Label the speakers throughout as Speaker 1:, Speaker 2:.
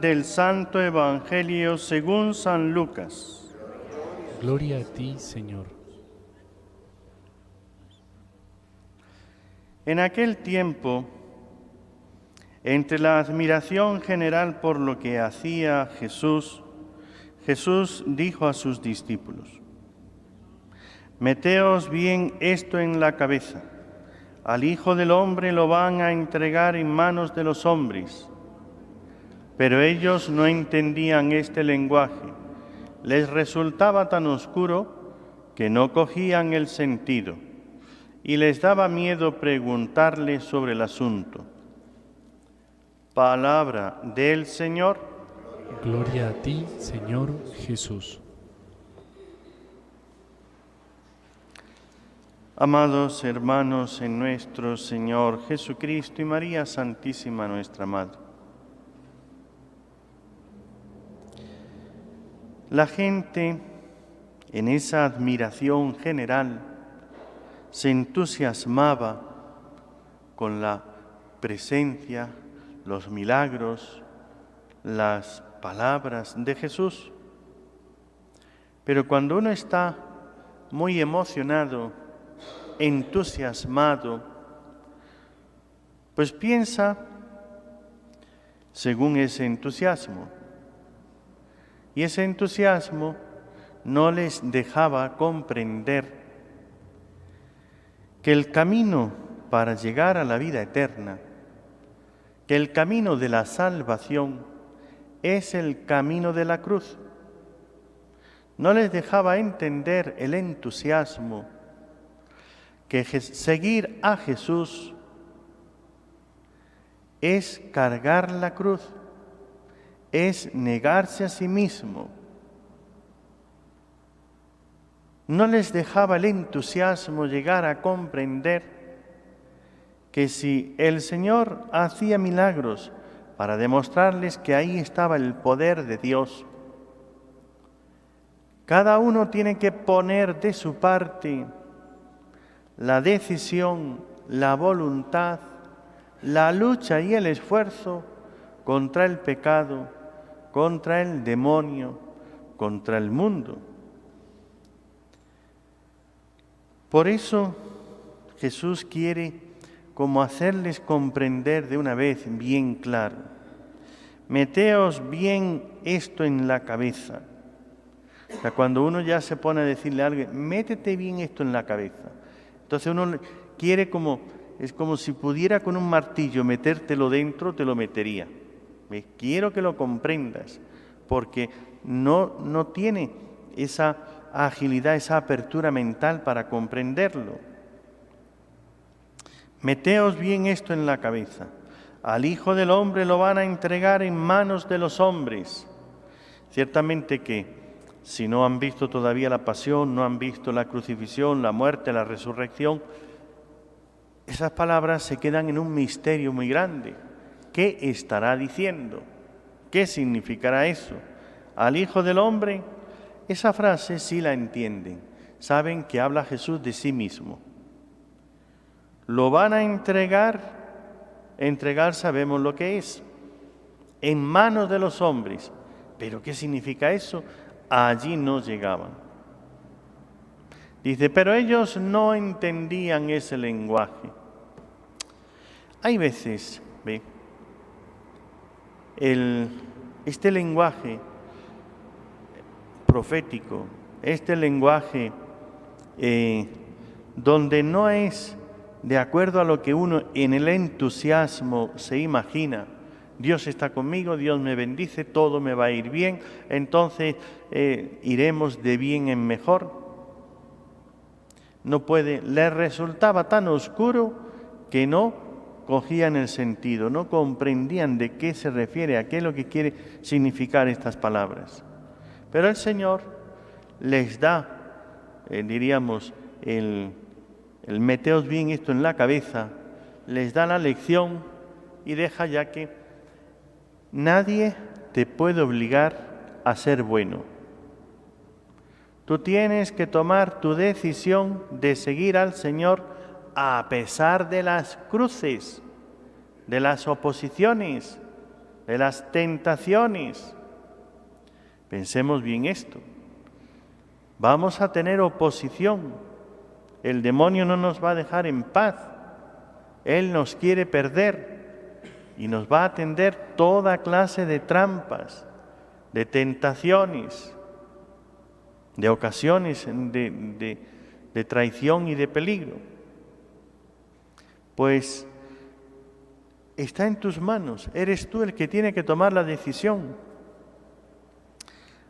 Speaker 1: Del Santo Evangelio según San Lucas.
Speaker 2: Gloria a ti, Señor.
Speaker 1: En aquel tiempo, entre la admiración general por lo que hacía Jesús, Jesús dijo a sus discípulos: «Meteos bien esto en la cabeza. Al Hijo del Hombre lo van a entregar en manos de los hombres». Pero ellos no entendían este lenguaje. Les resultaba tan oscuro que no cogían el sentido, y les daba miedo preguntarle sobre el asunto. Palabra del Señor.
Speaker 2: Gloria a ti, Señor Jesús.
Speaker 1: Amados hermanos en nuestro Señor Jesucristo y María Santísima nuestra Madre, la gente, en esa admiración general, se entusiasmaba con la presencia, los milagros, las palabras de Jesús. Pero cuando uno está muy emocionado, entusiasmado, pues piensa según ese entusiasmo. Y ese entusiasmo no les dejaba comprender que el camino para llegar a la vida eterna, que el camino de la salvación es el camino de la cruz. No les dejaba entender el entusiasmo que seguir a Jesús es cargar la cruz, es negarse a sí mismo. No les dejaba el entusiasmo llegar a comprender que si el Señor hacía milagros para demostrarles que ahí estaba el poder de Dios, cada uno tiene que poner de su parte la decisión, la voluntad, la lucha y el esfuerzo contra el pecado, contra el demonio, contra el mundo. Por eso Jesús quiere como hacerles comprender de una vez bien claro: meteos bien esto en la cabeza. O sea, cuando uno ya se pone a decirle a alguien, métete bien esto en la cabeza, entonces uno quiere es como si pudiera con un martillo metértelo dentro, te lo metería. Quiero que lo comprendas, porque no tiene esa agilidad, esa apertura mental para comprenderlo. Meteos bien esto en la cabeza. Al Hijo del Hombre lo van a entregar en manos de los hombres. Ciertamente que si no han visto todavía la pasión, no han visto la crucifixión, la muerte, la resurrección, esas palabras se quedan en un misterio muy grande. ¿Qué estará diciendo? ¿Qué significará eso? Al Hijo del Hombre, esa frase sí la entienden. Saben que habla Jesús de sí mismo. Lo van a entregar sabemos lo que es, en manos de los hombres. ¿Pero qué significa eso? Allí no llegaban. Dice, pero ellos no entendían ese lenguaje. Hay veces, este lenguaje profético, este lenguaje donde no es de acuerdo a lo que uno en el entusiasmo se imagina. Dios está conmigo, Dios me bendice, todo me va a ir bien, entonces iremos de bien en mejor. No puede, les resultaba tan oscuro que no cogían el sentido, no comprendían de qué se refiere, a qué es lo que quiere significar estas palabras. Pero el Señor les da, diríamos, el meteos bien esto en la cabeza, les da la lección y deja ya que nadie te puede obligar a ser bueno. Tú tienes que tomar tu decisión de seguir al Señor a pesar de las cruces, de las oposiciones, de las tentaciones. Pensemos bien esto. Vamos a tener oposición. El demonio no nos va a dejar en paz. Él nos quiere perder y nos va a tender toda clase de trampas, de tentaciones, de ocasiones de traición y de peligro. Pues está en tus manos, eres tú el que tiene que tomar la decisión.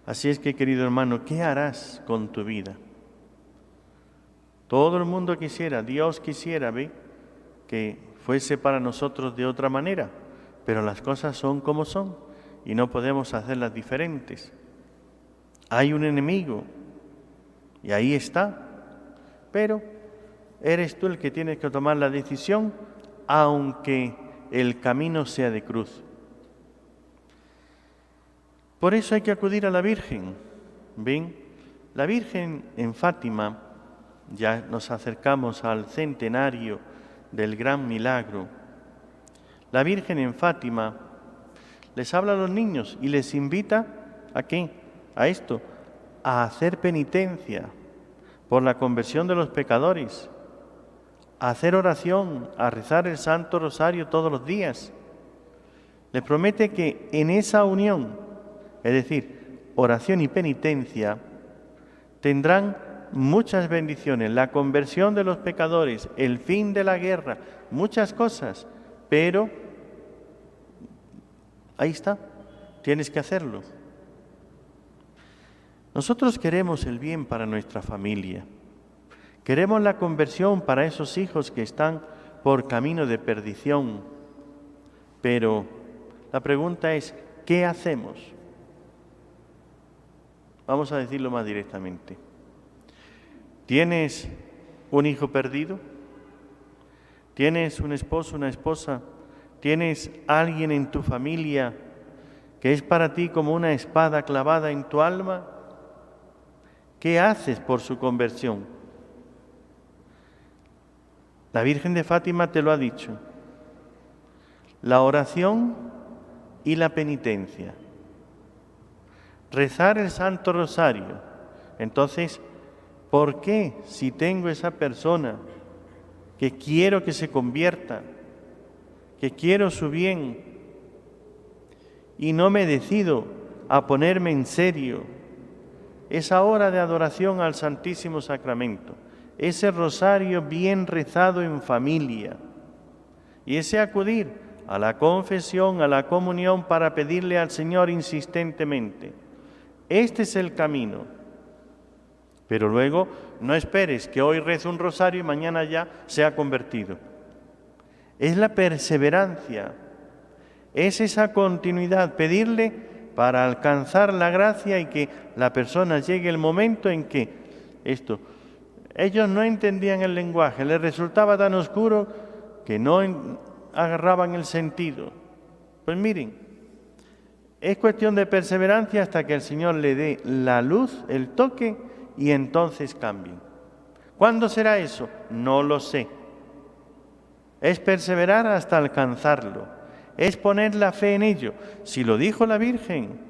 Speaker 1: Así es que, querido hermano, ¿qué harás con tu vida? Todo el mundo quisiera, Dios quisiera, ¿ve?, que fuese para nosotros de otra manera, pero las cosas son como son y no podemos hacerlas diferentes. Hay un enemigo y ahí está, pero eres tú el que tienes que tomar la decisión, aunque el camino sea de cruz. Por eso hay que acudir a la Virgen. ¿Ven? La Virgen en Fátima, ya nos acercamos al centenario del gran milagro. La Virgen en Fátima les habla a los niños y les invita ¿a qué? A esto, a hacer penitencia por la conversión de los pecadores, a hacer oración, a rezar el Santo Rosario todos los días. Les promete que en esa unión, es decir, oración y penitencia, tendrán muchas bendiciones, la conversión de los pecadores, el fin de la guerra, muchas cosas, pero ahí está, tienes que hacerlo. Nosotros queremos el bien para nuestra familia, queremos la conversión para esos hijos que están por camino de perdición, pero la pregunta es, ¿qué hacemos? Vamos a decirlo más directamente. ¿Tienes un hijo perdido? ¿Tienes un esposo, una esposa? ¿Tienes alguien en tu familia que es para ti como una espada clavada en tu alma? ¿Qué haces por su conversión? La Virgen de Fátima te lo ha dicho. La oración y la penitencia. Rezar el Santo Rosario. Entonces, ¿por qué si tengo esa persona que quiero que se convierta, que quiero su bien, y no me decido a ponerme en serio esa hora de adoración al Santísimo Sacramento, ese rosario bien rezado en familia y ese acudir a la confesión, a la comunión para pedirle al Señor insistentemente? Este es el camino. Pero luego no esperes que hoy rece un rosario y mañana ya sea convertido. Es la perseverancia, es esa continuidad, pedirle para alcanzar la gracia y que la persona llegue el momento en que ellos no entendían el lenguaje, les resultaba tan oscuro que no agarraban el sentido. Pues miren, es cuestión de perseverancia hasta que el Señor le dé la luz, el toque, y entonces cambien. ¿Cuándo será eso? No lo sé. Es perseverar hasta alcanzarlo. Es poner la fe en ello. Si lo dijo la Virgen,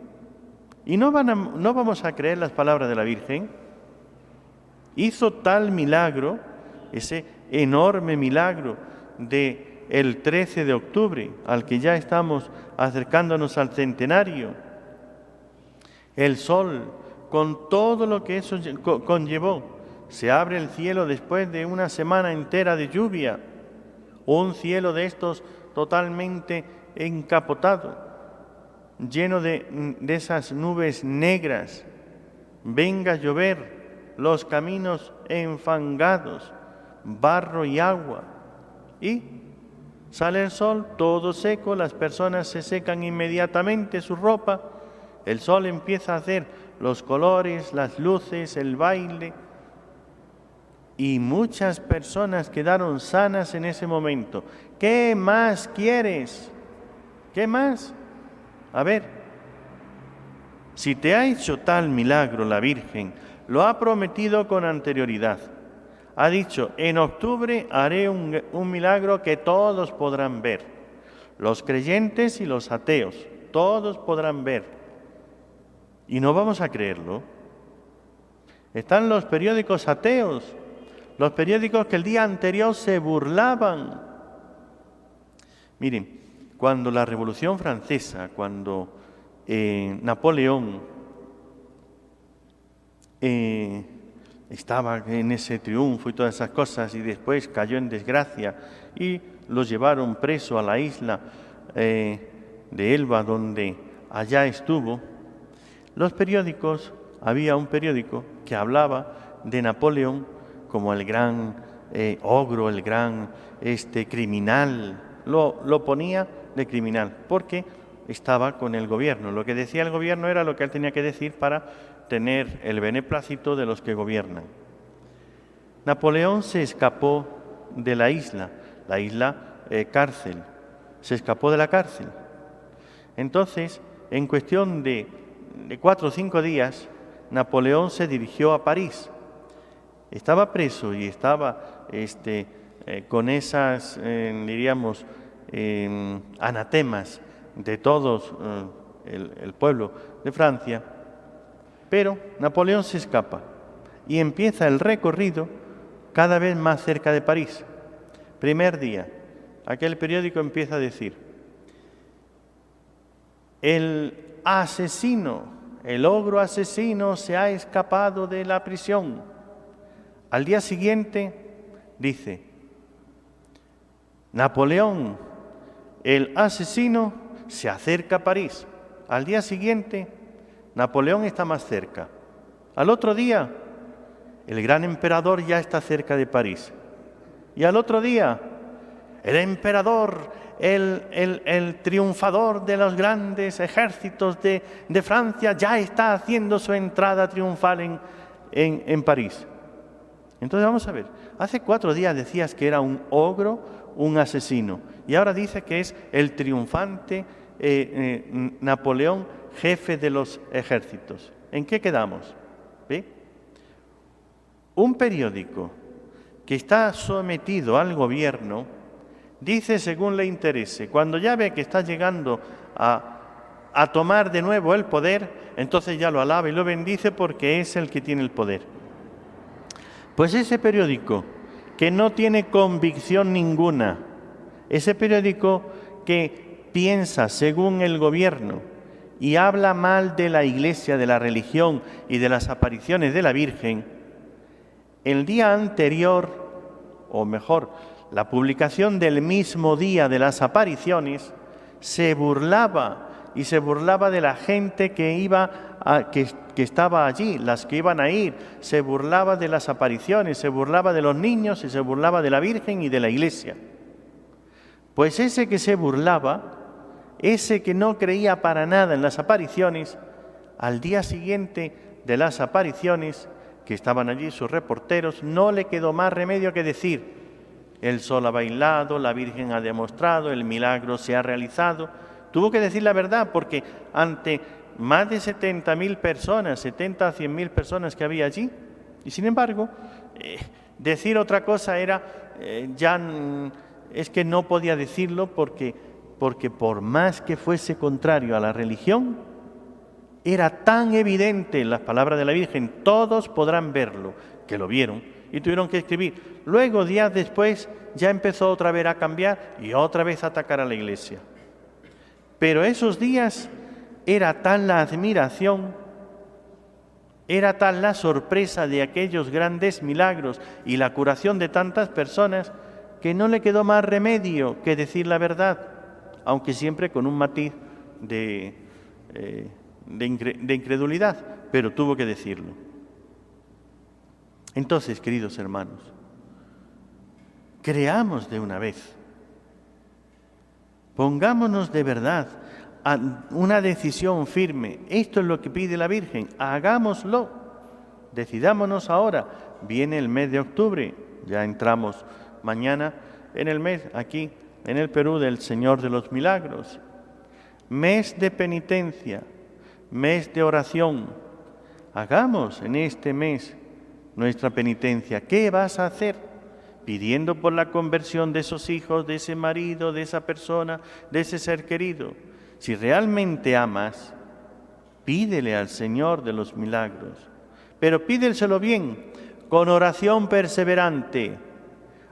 Speaker 1: y no vamos a creer las palabras de la Virgen, hizo tal milagro, ese enorme milagro del 13 de octubre, al que ya estamos acercándonos al centenario. El sol, con todo lo que eso conllevó, se abre el cielo después de una semana entera de lluvia, un cielo de estos totalmente encapotado, lleno de esas nubes negras, venga a llover, los caminos enfangados, barro y agua, y sale el sol, todo seco, las personas se secan inmediatamente su ropa, el sol empieza a hacer los colores, las luces, el baile, y muchas personas quedaron sanas en ese momento. ¿Qué más quieres? ¿Qué más? A ver, si te ha hecho tal milagro la Virgen, lo ha prometido con anterioridad. Ha dicho, en octubre haré un milagro que todos podrán ver, los creyentes y los ateos. todos podrán ver. Y no vamos a creerlo. Están los periódicos ateos, los periódicos que el día anterior se burlaban. Miren, cuando la Revolución Francesa, cuando Napoleón estaba en ese triunfo y todas esas cosas, y después cayó en desgracia y lo llevaron preso a la isla de Elba, donde allá estuvo, los periódicos, había un periódico que hablaba de Napoleón como el gran ogro, el gran criminal, lo ponía de criminal, porque estaba con el gobierno. Lo que decía el gobierno era lo que él tenía que decir para tener el beneplácito de los que gobiernan. Napoleón se escapó de la isla cárcel, se escapó de la cárcel. Entonces, en cuestión de 4 o 5 días, Napoleón se dirigió a París. Estaba preso y estaba con esas, diríamos, anatemas de todos el pueblo de Francia, pero Napoleón se escapa y empieza el recorrido cada vez más cerca de París. Primer día, aquel periódico empieza a decir: el asesino, el ogro asesino se ha escapado de la prisión. Al día siguiente dice: Napoleón, el asesino, se acerca a París. Al día siguiente, Napoleón está más cerca. Al otro día, el gran emperador ya está cerca de París. Y al otro día, el emperador, el triunfador de los grandes ejércitos de Francia, ya está haciendo su entrada triunfal en París. Entonces vamos a ver, hace 4 días decías que era un ogro, un asesino, y ahora dice que es el triunfante Napoleón, jefe de los ejércitos. ¿En qué quedamos? ¿Ve? Un periódico que está sometido al gobierno dice según le interese. Cuando ya ve que está llegando a tomar de nuevo el poder, entonces ya lo alaba y lo bendice porque es el que tiene el poder. Pues ese periódico que no tiene convicción ninguna, ese periódico que piensa según el gobierno y habla mal de la Iglesia, de la religión y de las apariciones de la Virgen, el día anterior, o mejor, la publicación del mismo día de las apariciones, se burlaba y se burlaba de la gente que estaba allí, las que iban a ir, se burlaba de las apariciones, se burlaba de los niños y se burlaba de la Virgen y de la Iglesia. Pues ese que se burlaba, ese que no creía para nada en las apariciones, al día siguiente de las apariciones, que estaban allí sus reporteros, no le quedó más remedio que decir: el sol ha bailado, la Virgen ha demostrado, el milagro se ha realizado. Tuvo que decir la verdad porque ante más de 70.000 personas, 70 a 100.000 personas que había allí, y sin embargo, decir otra cosa es que no podía decirlo porque por más que fuese contrario a la religión, era tan evidente en las palabras de la Virgen, todos podrán verlo, que lo vieron y tuvieron que escribir. Luego, días después, ya empezó otra vez a cambiar y otra vez a atacar a la Iglesia. Pero esos días era tal la admiración, era tal la sorpresa de aquellos grandes milagros y la curación de tantas personas, que no le quedó más remedio que decir la verdad, aunque siempre con un matiz de incredulidad, pero tuvo que decirlo. Entonces, queridos hermanos, creamos de una vez, pongámonos de verdad a una decisión firme. Esto es lo que pide la Virgen, hagámoslo, decidámonos ahora. Viene el mes de octubre, ya entramos mañana en el mes, aquí en el Perú, del Señor de los Milagros. Mes de penitencia, mes de oración. Hagamos en este mes nuestra penitencia. ¿Qué vas a hacer? Pidiendo por la conversión de esos hijos, de ese marido, de esa persona, de ese ser querido. Si realmente amas, pídele al Señor de los milagros, pero pídelselo bien, con oración perseverante.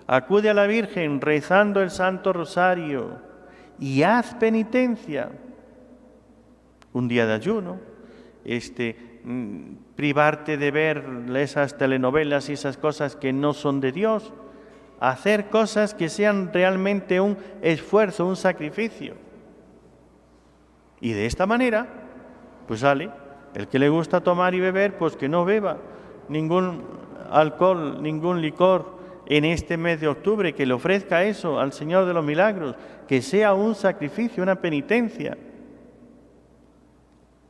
Speaker 1: Acude a la Virgen rezando el Santo Rosario y haz penitencia. Un día de ayuno, privarte de ver esas telenovelas y esas cosas que no son de Dios, hacer cosas que sean realmente un esfuerzo, un sacrificio. Y de esta manera, pues sale, el que le gusta tomar y beber, pues que no beba ningún alcohol, ningún licor en este mes de octubre, que le ofrezca eso al Señor de los Milagros, que sea un sacrificio, una penitencia.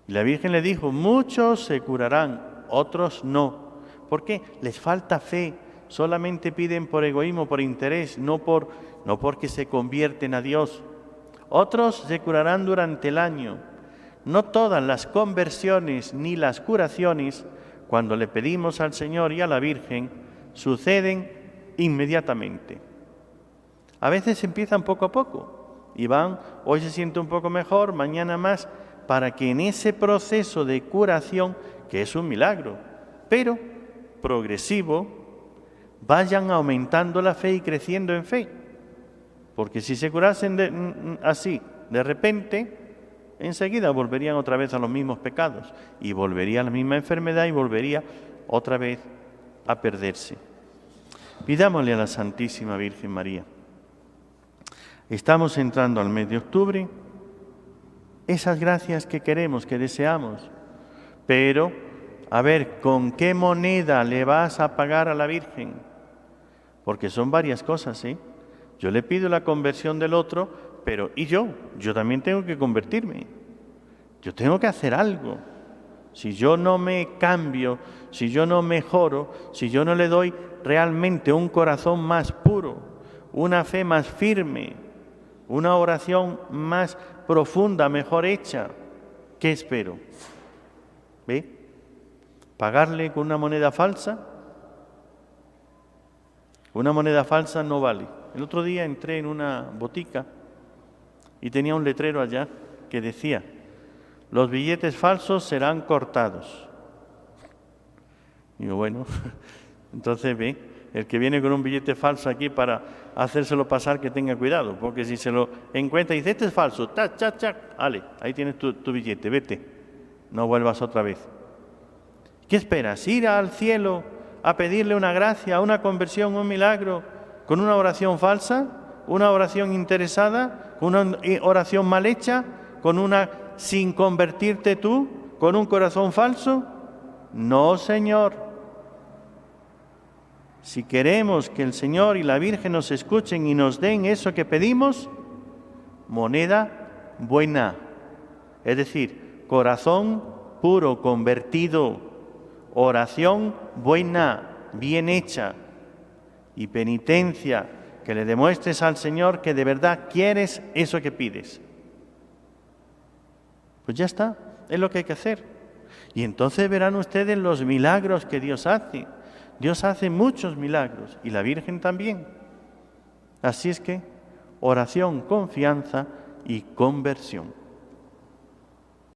Speaker 1: Y la Virgen le dijo, muchos se curarán, otros no. ¿Por qué? Les falta fe, solamente piden por egoísmo, por interés, no porque se convierten a Dios. Otros se curarán durante el año. No todas las conversiones ni las curaciones, cuando le pedimos al Señor y a la Virgen, suceden inmediatamente. A veces empiezan poco a poco y van, hoy se siente un poco mejor, mañana más, para que en ese proceso de curación, que es un milagro, pero progresivo, vayan aumentando la fe y creciendo en fe. Porque si se curasen así, de repente, enseguida volverían otra vez a los mismos pecados y volvería a la misma enfermedad y volvería otra vez a perderse. Pidámosle a la Santísima Virgen María. Estamos entrando al mes de octubre, esas gracias que queremos, que deseamos, pero a ver, ¿con qué moneda le vas a pagar a la Virgen? Porque son varias cosas, ¿eh? Yo le pido la conversión del otro, pero ¿y yo? Yo también tengo que convertirme. Yo tengo que hacer algo. Si yo no me cambio, si yo no mejoro, si yo no le doy realmente un corazón más puro, una fe más firme, una oración más profunda, mejor hecha, ¿qué espero? ¿Ve? ¿Pagarle con una moneda falsa? Una moneda falsa no vale. El otro día entré en una botica y tenía un letrero allá que decía: los billetes falsos serán cortados. Digo, bueno, entonces ve, el que viene con un billete falso aquí para hacérselo pasar, que tenga cuidado, porque si se lo encuentra y dice, este es falso, tac, tac, tac, vale, ahí tienes tu billete, vete, no vuelvas otra vez. ¿Qué esperas? ¿Ir al cielo a pedirle una gracia, una conversión, un milagro, con una oración falsa, una oración interesada, con una oración mal hecha, con una sin convertirte tú, con un corazón falso? No, Señor. Si queremos que el Señor y la Virgen nos escuchen y nos den eso que pedimos, moneda buena, es decir, corazón puro, convertido, oración buena, bien hecha, y penitencia, que le demuestres al Señor que de verdad quieres eso que pides. Pues ya está, es lo que hay que hacer. Y entonces verán ustedes los milagros que Dios hace. Dios hace muchos milagros y la Virgen también. Así es que oración, confianza y conversión.